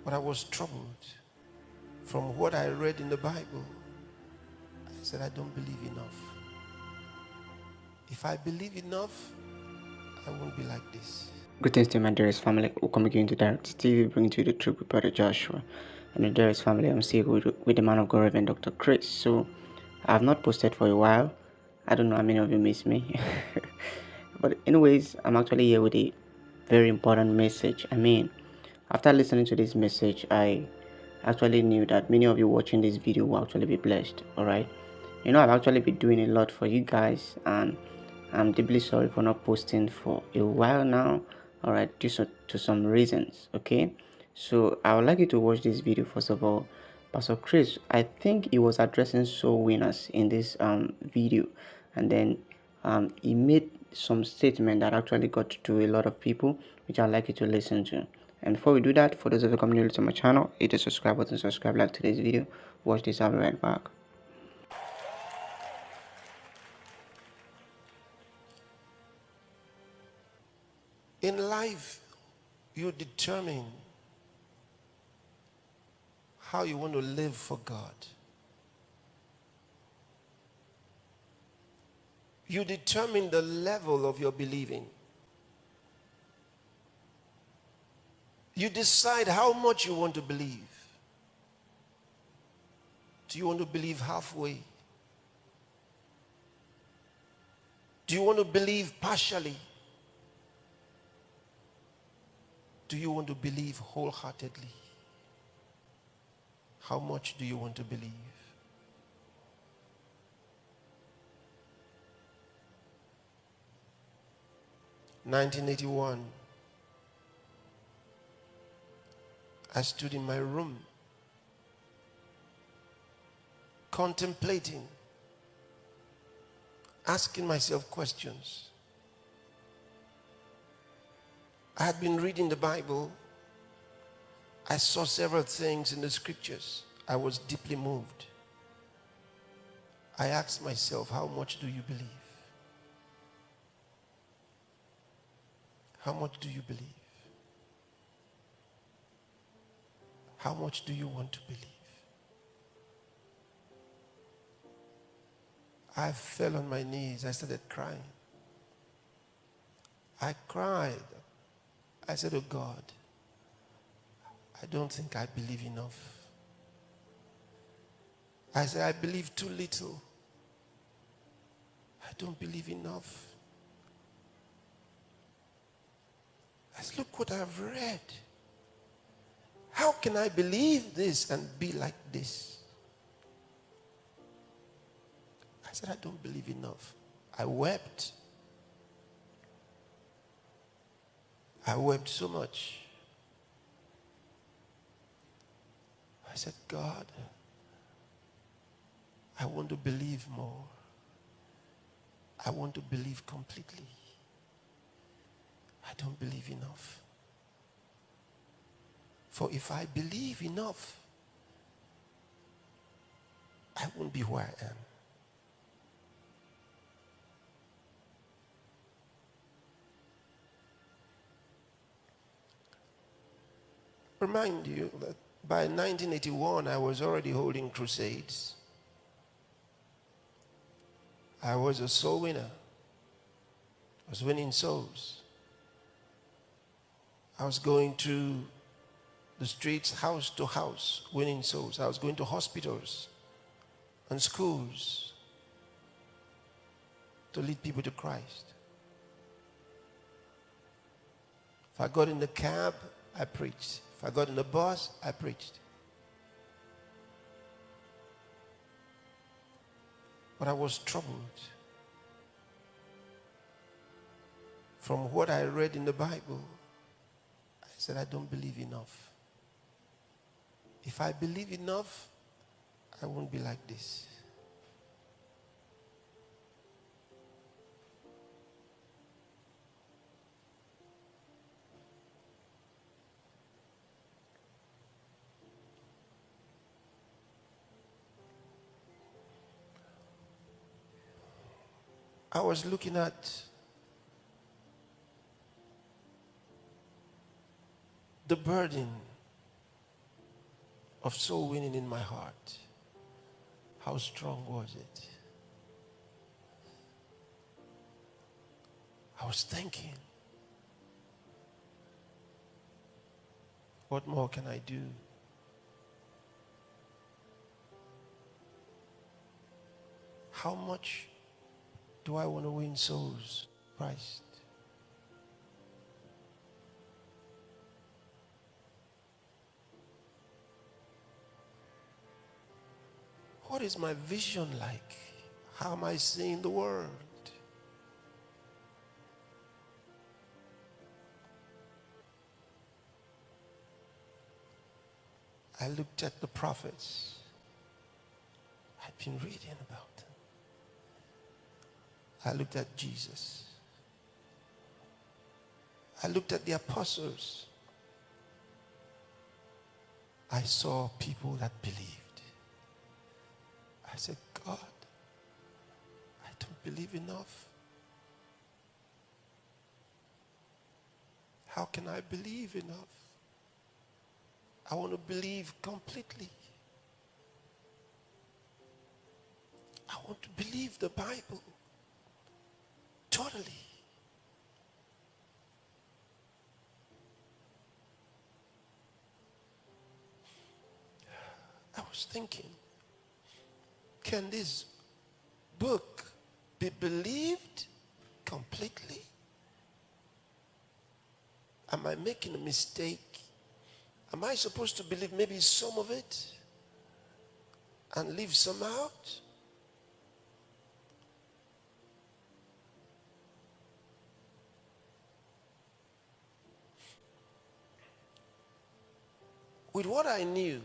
But I was troubled from what I read in the Bible. I said, I don't believe enough. If I believe enough, I won't be like this. Greetings to my dearest family. Welcome again to Direct TV, bringing to you the truth with Brother Joshua. And the dearest family, I'm still with the man of God, Reverend Dr. Chris. So, I have not posted for a while. I don't know how many of you miss me. But, anyways, I'm actually here with a very important message. After listening to this message, I actually knew that many of you watching this video will actually be blessed. Alright. I've actually been doing a lot for you guys, and I'm deeply sorry for not posting for a while now. Alright, due to some reasons. Okay, so I would like you to watch this video first of all. Pastor Chris, I think he was addressing soul winners in this video, and then he made some statement that actually got to a lot of people, which I'd like you to listen to. And before we do that, for those of you coming new to my channel, hit the subscribe button, subscribe, like today's video. Watch this, I'll be right back. In life, you determine how you want to live for God. You determine the level of your believing. You decide how much you want to believe. Do you want to believe halfway? Do you want to believe partially? Do you want to believe wholeheartedly? How much do you want to believe? In 1981, I stood in my room contemplating, asking myself questions. I had been reading the Bible. I saw several things in the scriptures. I was deeply moved. I asked myself, how much do you believe? How much do you believe? How much do you want to believe? I fell on my knees. I started crying. I cried. I said, oh God, I don't think I believe enough. I said, I believe too little. I don't believe enough. I said, look what I've read. How can I believe this and be like this? I said, I don't believe enough. I wept. I wept so much. I said, God, I want to believe more. I want to believe completely. I don't believe enough. For if I believe enough, I won't be where I am. Remind you that by 1981, I was already holding crusades. I was a soul winner. I was winning souls. I was going to the streets, house to house, winning souls. I was going to hospitals and schools to lead people to Christ. If I got in the cab, I preached. If I got in the bus, I preached. But I was troubled from what I read in the Bible. I said, I don't believe enough. If I believe enough, I won't be like this. I was looking at the burden of soul winning in my heart. How strong was it? I was thinking, what more can I do? How much do I want to win souls, Christ? What is my vision like? How am I seeing the world? I looked at the prophets. I'd been reading about them. I looked at Jesus. I looked at the apostles. I saw people that believed. I said, God, I don't believe enough. How can I believe enough? I want to believe completely. I want to believe the Bible totally. I was thinking, can this book be believed completely? Am I making a mistake? Am I supposed to believe maybe some of it and leave some out? With what I knew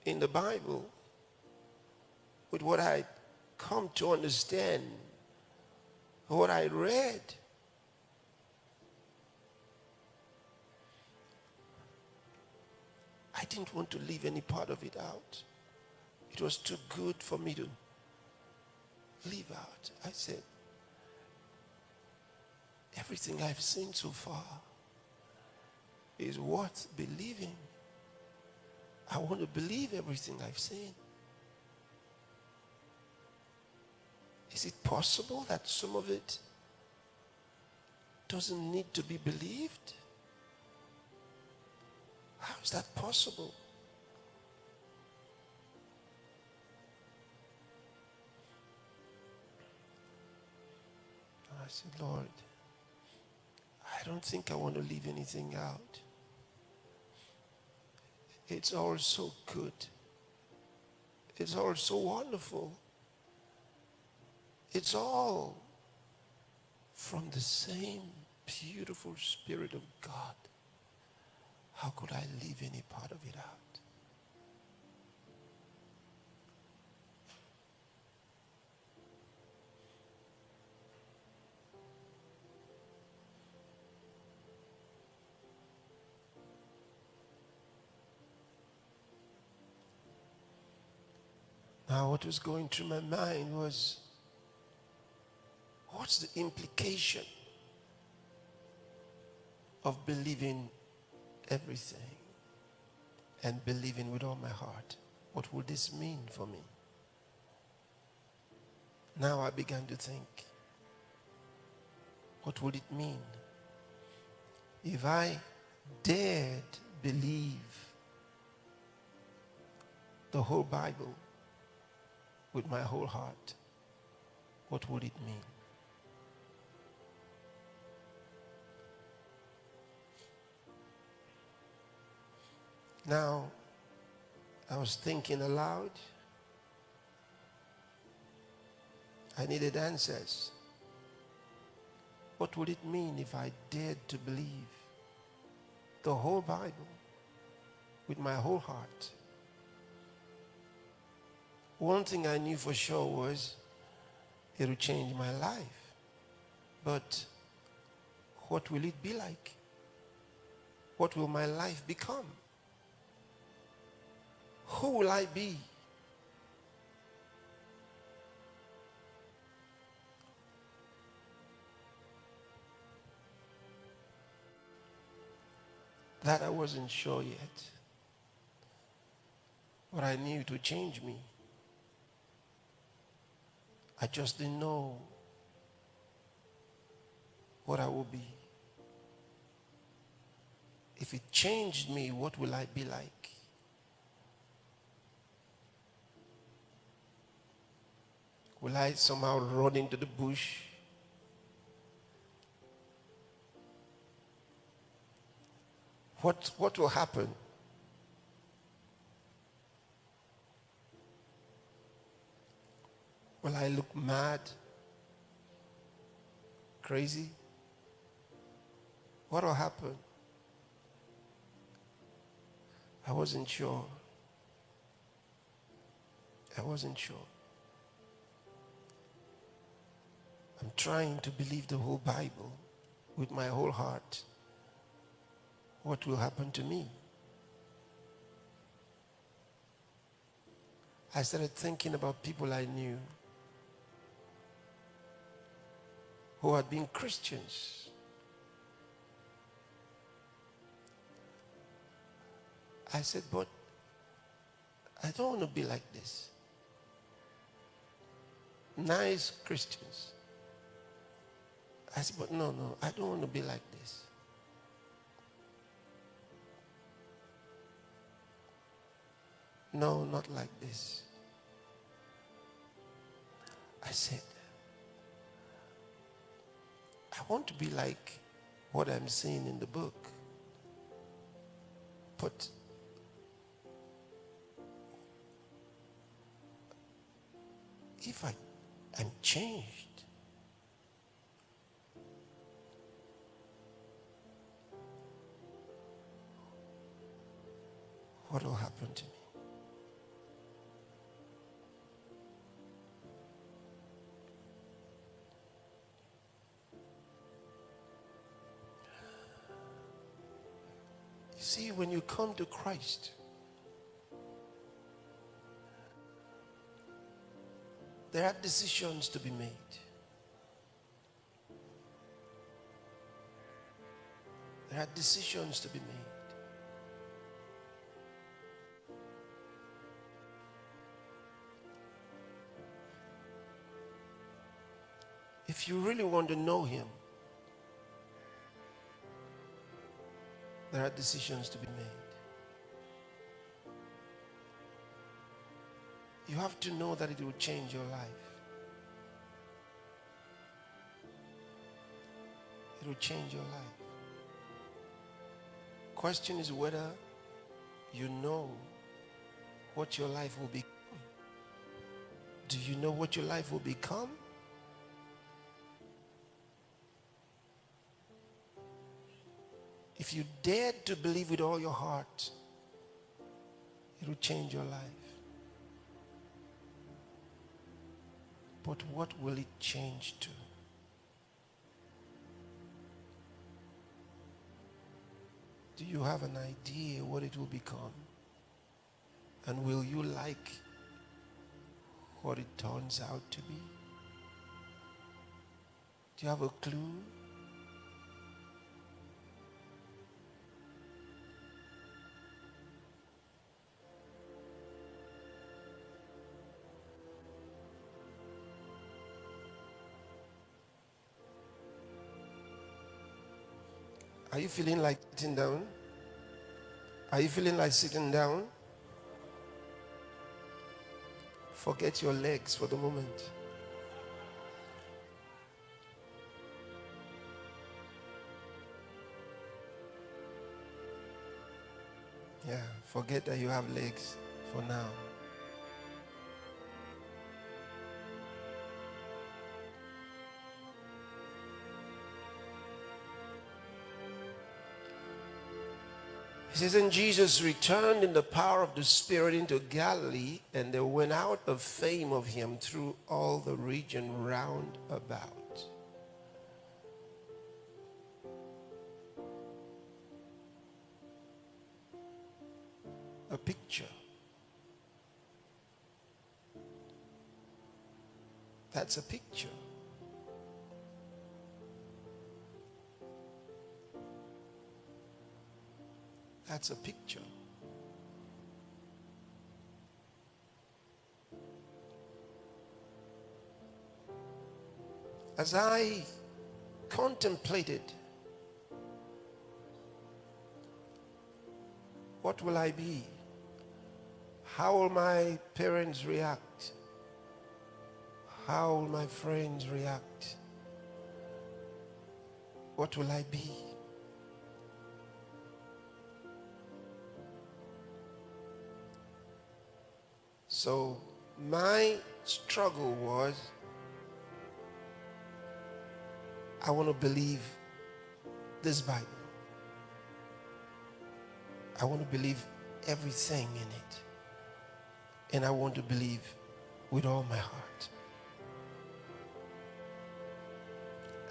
in the Bible, with what I come to understand, what I read, I didn't want to leave any part of it out. It was too good for me to leave out. I said, everything I've seen so far is worth believing. I want to believe everything I've seen. Is it possible that some of it doesn't need to be believed? How is that possible? I said, Lord, I don't think I want to leave anything out. It's all so good. It's all so wonderful. It's all from the same beautiful Spirit of God. How could I leave any part of it out? Now, what was going through my mind was, what's the implication of believing everything and believing with all my heart? What would this mean for me? Now I began to think, what would it mean if I dared believe the whole Bible with my whole heart? What would it mean? Now, I was thinking aloud. I needed answers. What would it mean if I dared to believe the whole Bible with my whole heart? One thing I knew for sure was it would change my life. But what will it be like? What will my life become? Who will I be? That I wasn't sure yet. But I knew it would change me. I just didn't know what I would be. If it changed me, what will I be like? Will I somehow run into the bush? What will happen? Will I look mad? Crazy? What will happen? I wasn't sure. I wasn't sure. I'm trying to believe the whole Bible with my whole heart. What will happen to me? I started thinking about people I knew who had been Christians. I said, but I don't want to be like this. Nice Christians. I said, but no, I don't want to be like this. No, not like this. I said, I want to be like what I'm seeing in the book. But if I'm changed, what will happen to me? You see, when you come to Christ, there are decisions to be made. There are decisions to be made. If you really want to know Him, there are decisions to be made. You have to know that it will change your life. It will change your life. Question is whether you know what your life will become. Do you know what your life will become? If you dare to believe with all your heart, it will change your life. But what will it change to? Do you have an idea what it will become? And will you like what it turns out to be? Do you have a clue? Are you feeling like sitting down? Are you feeling like sitting down? Forget your legs for the moment. Yeah, forget that you have legs for now. It says, and Jesus returned in the power of the Spirit into Galilee, and there went out a fame of him through all the region round about. A picture. That's a picture. That's a picture. as I contemplated, what will I be? How will my parents react? How will my friends react? What will I be? So my struggle was, I want to believe this Bible. I want to believe everything in it. And I want to believe with all my heart.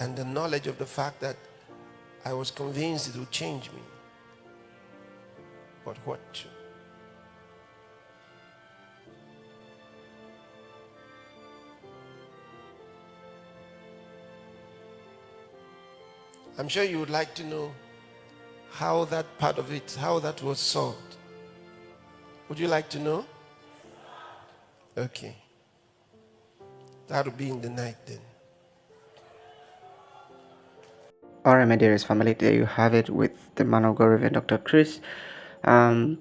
And the knowledge of the fact that I was convinced it would change me. But what to? I'm sure you would like to know how that part of it, how that was solved. Would you like to know? Okay. That'll be in the night then. Alright, my dearest family, there you have it with the man of God, Reverend Dr. Chris. I'm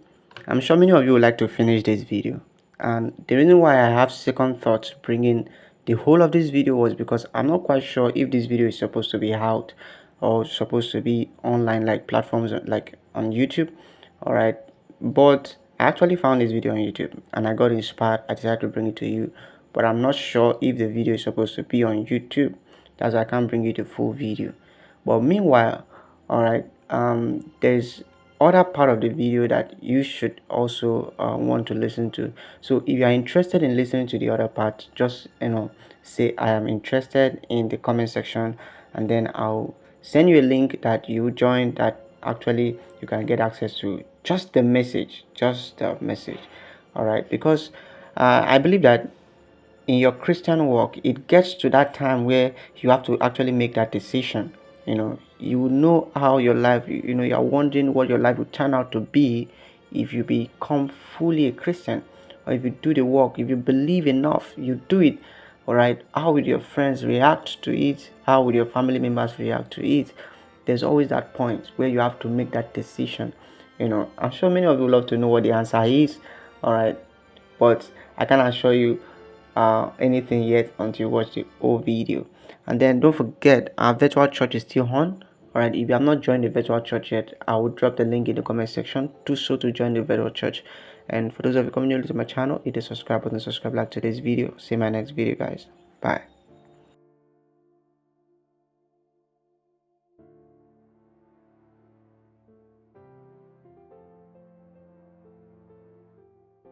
sure many of you would like to finish this video, and the reason why I have second thoughts bringing the whole of this video was because I'm not quite sure if this video is supposed to be out or supposed to be online, like platforms like on YouTube. Alright, but I actually found this video on YouTube and I got inspired. I decided to bring it to you, but I'm not sure if the video is supposed to be on YouTube. That's why I can't bring you the full video. But meanwhile, all right, there's other part of the video that you should also want to listen to. So if you are interested in listening to the other part, just say I am interested in the comment section, and then I'll send you a link that you join, that actually you can get access to just the message, all right, because I believe that in your Christian walk, it gets to that time where you have to actually make that decision. You know how your life, you're wondering what your life would turn out to be if you become fully a Christian, or if you do the work, if you believe enough, you do it. All right, how will your friends react to it? How will your family members react to it? There's always that point where you have to make that decision. I'm sure many of you love to know what the answer is. All right, but I can't assure you anything yet until you watch the whole video. And then don't forget, our virtual church is still on. Alright, if you have not joined the virtual church yet, I will drop the link in the comment section. Do so to join the virtual church. And for those of you coming new to my channel, hit the subscribe button, subscribe, like today's video. See you in my next video, guys. Bye.